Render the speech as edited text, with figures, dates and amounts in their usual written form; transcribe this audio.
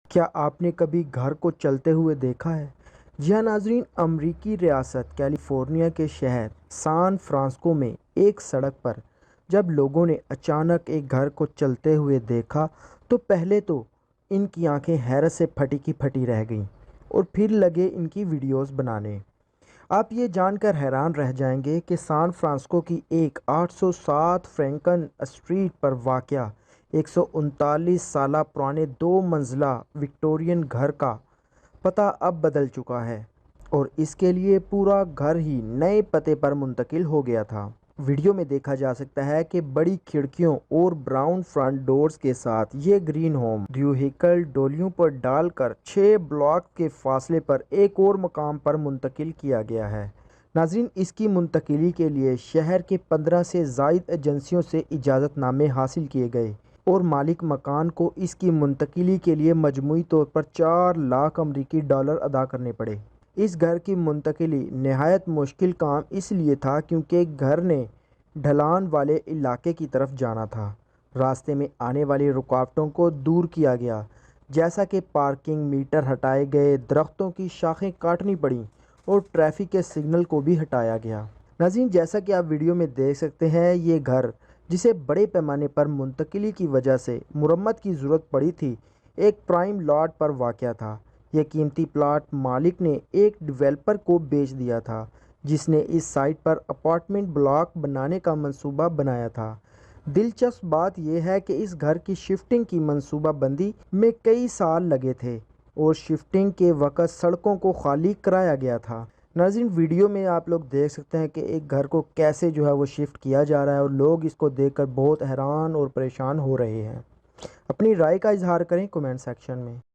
کیا آپ نے کبھی گھر کو چلتے ہوئے دیکھا ہے؟ جی ہاں ناظرین، امریکی ریاست کیلیفورنیا کے شہر سان فرانسسکو میں ایک سڑک پر جب لوگوں نے اچانک ایک گھر کو چلتے ہوئے دیکھا تو پہلے تو ان کی آنکھیں حیرت سے پھٹی کی پھٹی رہ گئیں اور پھر لگے ان کی ویڈیوز بنانے۔ آپ یہ جان کر حیران رہ جائیں گے کہ سان فرانسسکو کی ایک 807 فرینکن اسٹریٹ پر واقع 139 سالہ پرانے 2 منزلہ وکٹورین گھر کا پتہ اب بدل چکا ہے اور اس کے لیے پورا گھر ہی نئے پتے پر منتقل ہو گیا تھا۔ ویڈیو میں دیکھا جا سکتا ہے کہ بڑی کھڑکیوں اور براؤن فرنٹ ڈورز کے ساتھ یہ گرین ہوم وہیکل ڈولیوں پر ڈال کر 6 بلاک کے فاصلے پر ایک اور مقام پر منتقل کیا گیا ہے۔ ناظرین، اس کی منتقلی کے لیے شہر کے 15 سے زائد ایجنسیوں سے اجازت نامے حاصل کیے گئے اور مالک مکان کو اس کی منتقلی کے لیے مجموعی طور پر 4 لاکھ امریکی ڈالر ادا کرنے پڑے۔ اس گھر کی منتقلی نہایت مشکل کام اس لیے تھا کیونکہ گھر نے ڈھلان والے علاقے کی طرف جانا تھا۔ راستے میں آنے والی رکاوٹوں کو دور کیا گیا، جیسا کہ پارکنگ میٹر ہٹائے گئے، درختوں کی شاخیں کاٹنی پڑیں اور ٹریفک کے سگنل کو بھی ہٹایا گیا۔ ناظرین، جیسا کہ آپ ویڈیو میں دیکھ سکتے ہیں، یہ گھر جسے بڑے پیمانے پر منتقلی کی وجہ سے مرمت کی ضرورت پڑی تھی، ایک پرائم لاٹ پر واقع تھا۔ یہ قیمتی پلاٹ مالک نے ایک ڈیولپر کو بیچ دیا تھا جس نے اس سائٹ پر اپارٹمنٹ بلاک بنانے کا منصوبہ بنایا تھا۔ دلچسپ بات یہ ہے کہ اس گھر کی شفٹنگ کی منصوبہ بندی میں کئی سال لگے تھے اور شفٹنگ کے وقت سڑکوں کو خالی کرایا گیا تھا۔ ناظرین، ویڈیو میں آپ لوگ دیکھ سکتے ہیں کہ ایک گھر کو کیسے وہ شفٹ کیا جا رہا ہے اور لوگ اس کو دیکھ کر بہت حیران اور پریشان ہو رہے ہیں۔ اپنی رائے کا اظہار کریں کمنٹ سیکشن میں۔